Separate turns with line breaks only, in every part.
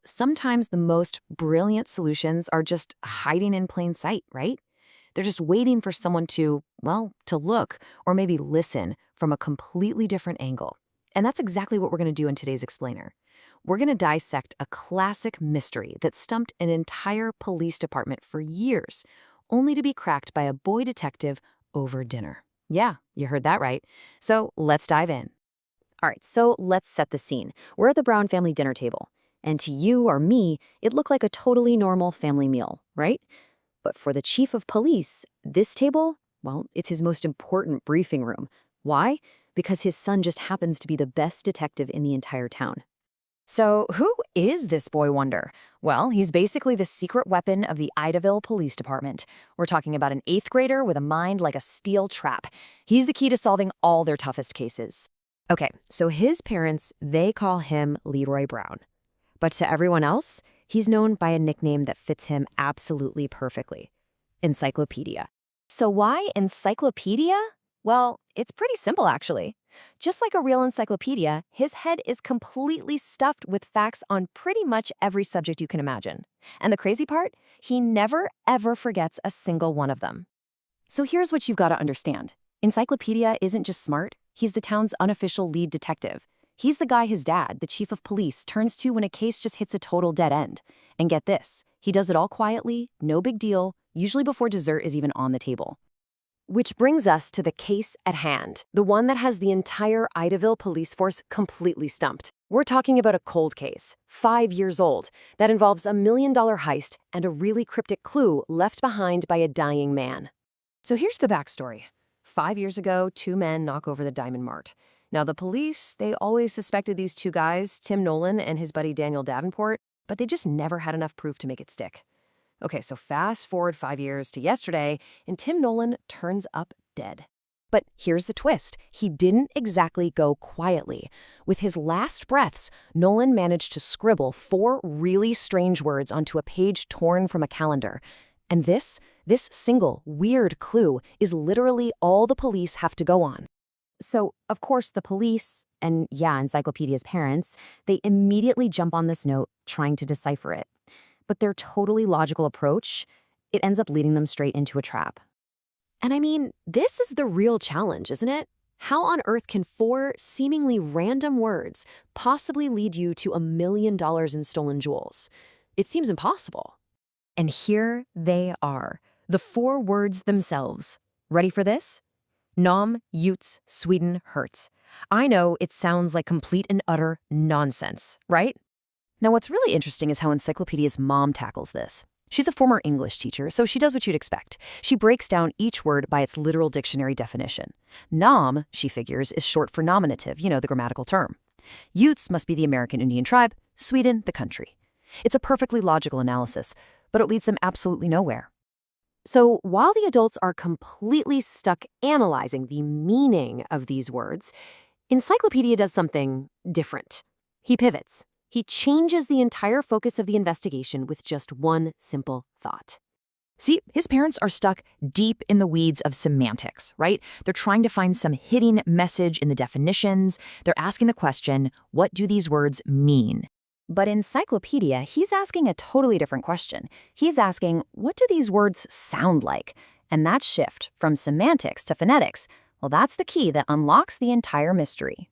Sometimes the most brilliant solutions are just hiding in plain sight, right? They're just waiting for someone to look or maybe listen from a completely different angle. And that's exactly what we're going to do in today's Explainer. We're going to dissect a classic mystery that stumped an entire police department for years, only to be cracked by a boy detective over dinner. Yeah, you heard that right. So let's dive in. All right, so let's set the scene. We're at the Brown family dinner table. And to you or me, it looked like a totally normal family meal, right? But for the chief of police, this table, well, it's his most important briefing room. Why? Because his son just happens to be the best detective in the entire town. So who is this boy wonder? Well, he's basically the secret weapon of the Idaville Police Department. We're talking about an 8th grader with a mind like a steel trap. He's the key to solving all their toughest cases. Okay, so his parents, they call him Leroy Brown. But to everyone else, he's known by a nickname that fits him absolutely perfectly: Encyclopedia. So why Encyclopedia? Well, it's pretty simple, actually. Just like a real encyclopedia, his head is completely stuffed with facts on pretty much every subject you can imagine. And the crazy part? He never, ever forgets a single one of them. So here's what you've got to understand. Encyclopedia isn't just smart, he's the town's unofficial lead detective. He's the guy his dad, the chief of police, turns to when a case just hits a total dead end. And get this, he does it all quietly, no big deal, usually before dessert is even on the table. Which brings us to the case at hand, the one that has the entire Idaville police force completely stumped. We're talking about a cold case, 5 years old, that involves $1 million heist and a really cryptic clue left behind by a dying man. So here's the backstory. 5 years ago, 2 men knock over the Diamond Mart. Now, the police, they always suspected these 2 guys, Tim Nolan and his buddy Daniel Davenport, but they just never had enough proof to make it stick. Okay, so fast forward 5 years to yesterday, and Tim Nolan turns up dead. But here's the twist. He didn't exactly go quietly. With his last breaths, Nolan managed to scribble 4 really strange words onto a page torn from a calendar. And this single weird clue is literally all the police have to go on. So, of course, the police, and yeah, Encyclopedia's parents, they immediately jump on this note, trying to decipher it. But their totally logical approach, it ends up leading them straight into a trap. And I mean, this is the real challenge, isn't it? How on earth can 4 seemingly random words possibly lead you to $1 million in stolen jewels? It seems impossible. And here they are, the 4 words themselves. Ready for this? Nom Utes Sweden Hurts. I know it sounds like complete and utter nonsense, right? Now, what's really interesting is how Encyclopedia's mom tackles this. She's a former English teacher, so she does what you'd expect. She breaks down each word by its literal dictionary definition. Nom, she figures, is short for nominative, the grammatical term. Utes must be the American Indian tribe, Sweden, the country. It's a perfectly logical analysis, but it leads them absolutely nowhere. So while the adults are completely stuck analyzing the meaning of these words, Encyclopedia does something different. He pivots. He changes the entire focus of the investigation with just one simple thought. See, his parents are stuck deep in the weeds of semantics, right? They're trying to find some hidden message in the definitions. They're asking the question, what do these words mean? But Encyclopedia, he's asking a totally different question. He's asking, what do these words sound like? And that shift from semantics to phonetics, well, that's the key that unlocks the entire mystery.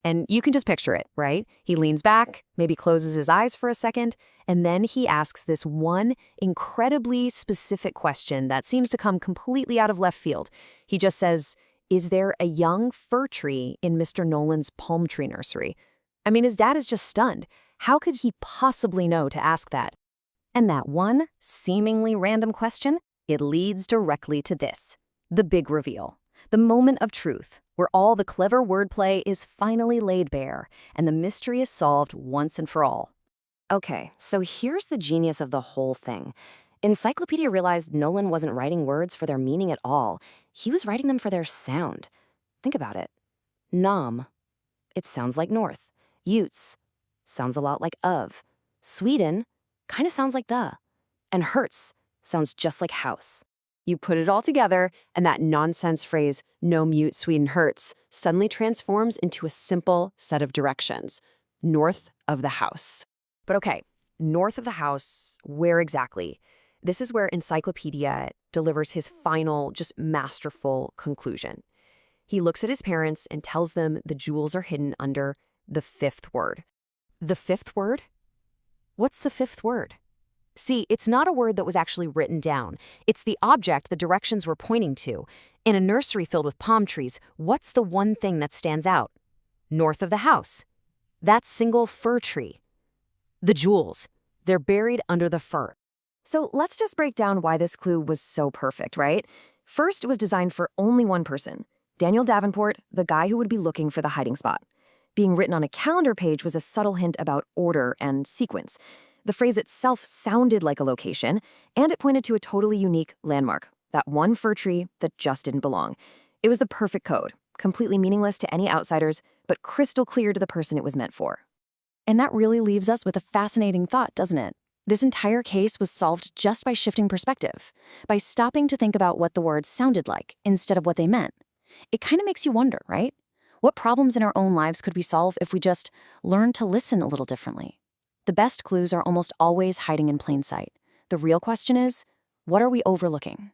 And you can just picture it, right? He leans back, maybe closes his eyes for a second, and then he asks this one incredibly specific question that seems to come completely out of left field. He just says, is there a young fir tree in Mr. Nolan's palm tree nursery? I mean, his dad is just stunned. How could he possibly know to ask that? And that one seemingly random question, it leads directly to this, the big reveal. The moment of truth, where all the clever wordplay is finally laid bare, and the mystery is solved once and for all. Okay, so here's the genius of the whole thing. Encyclopedia realized Nolan wasn't writing words for their meaning at all. He was writing them for their sound. Think about it. Nom. It sounds like north. Utes. Sounds a lot like of. Sweden kind of sounds like the. And Hurts sounds just like house. You put it all together, and that nonsense phrase, Nom Utes Sweden Hurts, suddenly transforms into a simple set of directions. North of the house. But okay, north of the house, where exactly? This is where Encyclopedia delivers his final, just masterful conclusion. He looks at his parents and tells them the jewels are hidden under the fifth word. The fifth word? What's the fifth word? See, it's not a word that was actually written down. It's the object the directions were pointing to. In a nursery filled with palm trees, what's the one thing that stands out? North of the house. That single fir tree. The jewels. They're buried under the fir. So let's just break down why this clue was so perfect, right? First, it was designed for only one person, Daniel Davenport, the guy who would be looking for the hiding spot. Being written on a calendar page was a subtle hint about order and sequence. The phrase itself sounded like a location, and it pointed to a totally unique landmark, that one fir tree that just didn't belong. It was the perfect code, completely meaningless to any outsiders, but crystal clear to the person it was meant for. And that really leaves us with a fascinating thought, doesn't it? This entire case was solved just by shifting perspective, by stopping to think about what the words sounded like instead of what they meant. It kind of makes you wonder, right? What problems in our own lives could we solve if we just learned to listen a little differently? The best clues are almost always hiding in plain sight. The real question is, what are we overlooking?